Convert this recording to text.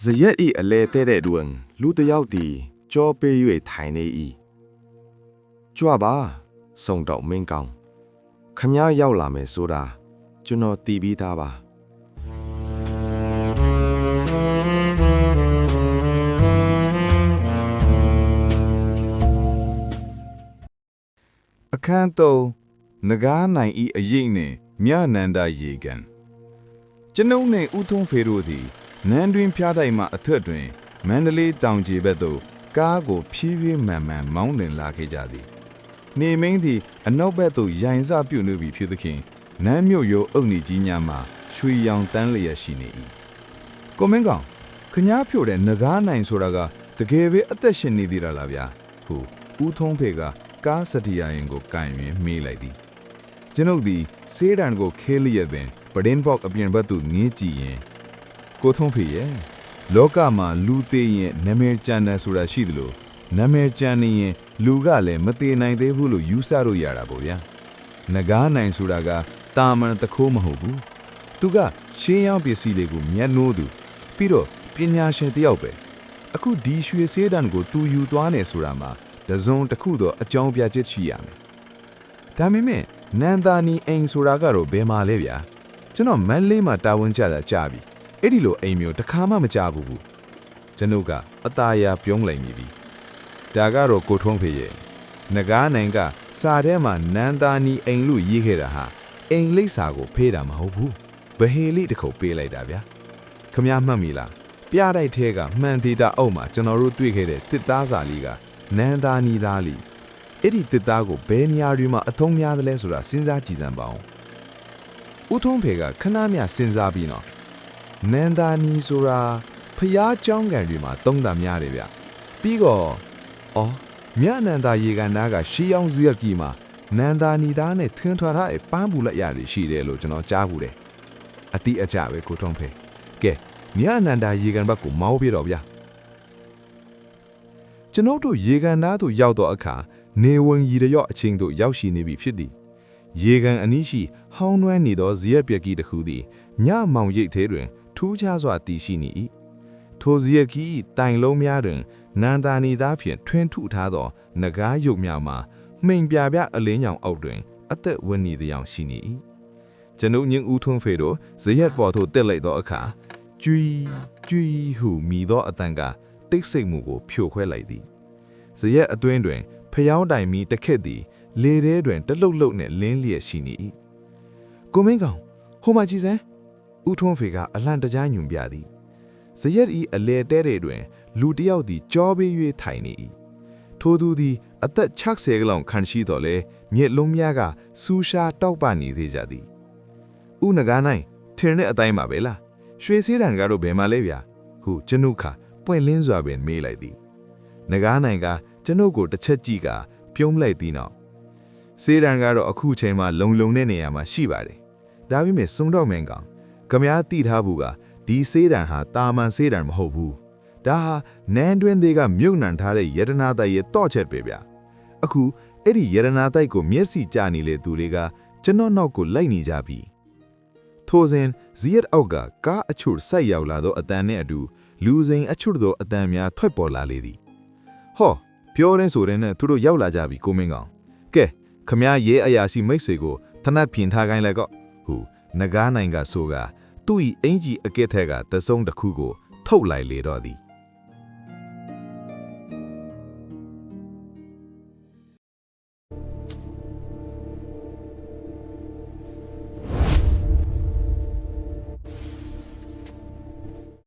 ဇရက်ဤအလဲတဲ့တဲ့တွင်လူတယောက်ဒီကြောပေး၍ထိုင်နေ၏ကြွပါစုံတော့မင်းကောင်းခမည်းရောက်လာမယ်ဆိုတာကျွန်တော်တီးပြီးသားပါအခန်း3နဂါးနိုင်ဤအရေးနှင့်မြနန္ဒရေကန်ကျွန်ုပ်နှင့်ဦးထုံးဖေတို့သည်နန်းတွင်ဖျားတိုင်မှအထက်တွင်မန္တလေးတောင်ကြီးဘက်သို့ကားကိုဖြည်းဖြည်းမှန်မှန်မောင်းနှင်လာခဲ့ကြသည်နေမင်းသည်အနောက်ဘက်သို့ရိုင်စပြုနေပြီဖြစ်သဖြင့်နန်းမြို့ရိုးအုပ်နေကြီးများမှရွှေရောင်တန်းလျက်ရှိနေ၏ကိုမင်းကောင်ခညားဖြိုတဲ့နဂါးနိုင်ဆိုတာကတကယ်ပဲအသက်ရှင်နေသေးတာလားဗျာဟုဦးထုံးဖေကကားစတိယရင်ကိုကန်ရင်မေးလိုက်သည်ကျွန်ုပ်သည်ဆေးတံကိုခဲလျက်ပင်ပဒင်းဘော့အပြင်ဘက်သို့ငေးကြည့်ရင်ကိုထုံးဖေရဲ့လောကမှာလူသေးရင်နာမည်ကျန်တယ်ဆိုတာရှိသလိုနာမည်ကျန်နေရင်လူကလည်းမသေးနိုင်သေးဘူးလို့ယူဆလို့ရတာပေါ့ဗျာနဂါးနိုင်ဆိုတာကတာမန်တခိုးမဟုတ်ဘူးသူကရှင်းရောက်ပစ္စည်းလေးကိုမျက်နှိုးသူပြီးတော့ပညာရှင်တယောက်ပဲအခုဒီရွှေဆေးတံကိုသူယူသွားနေဆိုတာမှာတစုံတစ်ခုတော့အကြောင်းပြချက်ရှိရမယ်ဒါပေမဲ့နန္ဒာနီအိမ်ဆိုတာကတော့ဘယ်မှာလဲဗျာကျွန်တော်မန်းလေးမှာတာဝန်ကျတာကြားပြီအဲ့ဒီလိုအိမ်မျိုးတစ်ခါမှမကြားဘူးကျွန်ုပ်ကအตาရပြုံးလိုက်မိပြီဒါကတော့ကိုထုံးဖေရဲ့နဂါးနိုင်ကစာထဲမှာနန္ဒာနီအိမ်လို့ရေးခဲ့တာဟာအိမ်လိပ်စာကိုဖေးတာမဟုတ်ဘူးဘဟေလိတစ်ခုပေးလိုက်တာဗျာခမည်းမှတ်မိလားပြတိုက်ထဲကမှန်သေးတာအုပ်မှာကျွန်တော်တို့တွေ့ခဲ့တဲ့တစ်သားစာလေးကနန္ဒာနီသားလေးအဲ့ဒီတစ်သားကိုဘယ်နေရာတွေမှာအထုံးများသလဲဆိုတာစဉ်းစားကြည့်စမ်းပါဦးဦးထုံးဖေကခဏမျှစဉ်းစားပြီးတော့နန္ဒာနီဆိုတာဖျားเจ้าကန်တွေမှာသုံးတာများတယ်ဗျပြီးတော့မြနန္ဒာရေကန်သားကရှီအောင်ဇီယကီမှာနန္ဒာနီသားနဲ့ထင်းထွားထားတဲ့ပန်းပူလက်ရတွေရှိတယ်လို့ကျွန်တော်ကြားဘူးတယ်အတိအကျပဲကိုထုံးဖေကဲမြနန္ဒာရေကန်ဘက်ကိုမောင်းပြတော့ဗျာကျွန်ုပ်တို့ရေကန်သားတို့ရောက်တော့အခါနေဝင်ရီရော့အချင်းတို့ရောက်ရှိနေပြီဖြစ်သည်ရေကန်အနီးရှိဟောင်းနွမ်းနေသောဇီယက်ပြက်ကီတစ်ခုသည်ညမောင်ရိပ်သေးတွင်ထူးခြားစွာတည်ရှိနေ၏ထိုဇီယက်ကီတိုင်လုံးများတွင်နန္ဒာနီသားဖြင့်ထွင်းထုထားသောနဂါးရုပ်များမှာမှိန်ပြပြအလင်းရောင်အောက်တွင်အသက်ဝင်နေသည်အောင်ရှိနေ၏ကျွန်ုပ်ညင်ဦးထွန်းဖေတို့ဇီယက်ပေါ်သို့တက်လိုက်သောအခါကျွီဟုမိသောအတန်ကတိတ်ဆိတ်မှုကိုဖြိုခွဲလိုက်သည်ဇီယက်အတွင်းတွင်ဖျောင်းတိုင်မီတစ်ခက်သည်လေထဲတွင်တလှုပ်လှုပ်နှင့်လင်းလျက်ရှိနေ၏ကိုမင်းကောင်ဟိုမှာကြည့်စမ်းဦးထွန်းဖေကအလှန်တကြားညွန်ပြသည်ဇယက်ဤအလဲတဲတဲ့တွင်လူတစ်ယောက်သည်ကြောပေး၍ထိုင်နေ၏ထိုသူသည်အသက်60ကလောက်ခန့်ရှိတော်လဲမြစ်လုံးများကစူးရှားတောက်ပနေသေးကြသည်ဦးနဂါးနိုင်ထင်တဲ့အတိုင်းပါပဲလားရွှေဆေးတံကတော့ဘယ်မှာလဲဗျာဟုကျွန်ုပ်ခါပွင့်လင်းစွာပင်မေးလိုက်သည်နဂါးနိုင်ကကျွန်ုပ်ကိုတစ်ချက်ကြည့်ကပြုံးလိုက်သည်နောက်ဆေးတံကတော့အခုချိန်မှာလုံလုံတဲ့နေရာမှာရှိပါတယ်ဒါပေမဲ့စုံတော့မင်းကောင်ခမည်းတိထားဘူးကဒီဆေးတံဟာတာမန်ဆေးတံမဟုတ်ဘူးဒါဟာနန်းတွင်းသေးကမြုပ်နှံထားတဲ့ယတနာတိုက်ရဲ့တော့ချက်ပဲဗျအခုအဲ့ဒီယတနာတိုက်ကိုမျက်စိကျနေလေသူတွေကကျွန်တော်နောက်ကိုလိုက်နေကြပြီထိုစဉ်ဇီယက်အောက်ကကားအချွတ်ဆိုက်ရောက်လာသောအတန်နဲ့အတူလူစိန်အချွတ်သောအတန်များထွက်ပေါ်လာလေသည်ဟောပြောရင်းဆိုရင်နဲ့သူတို့ရောက်လာကြပြီကိုမင်းကောင်ကဲခမည်းရဲအရာရှိမိတ်ဆွေကိုသနတ်ပြင်ထားခိုင်းလိုက်ကောဟုနဂါးနိုင်ကဆိုကသူ့၏အင်ကြီးအကဲထဲကတစုံတစ်ခုကိုထုတ်လိုက်လေတော့သည်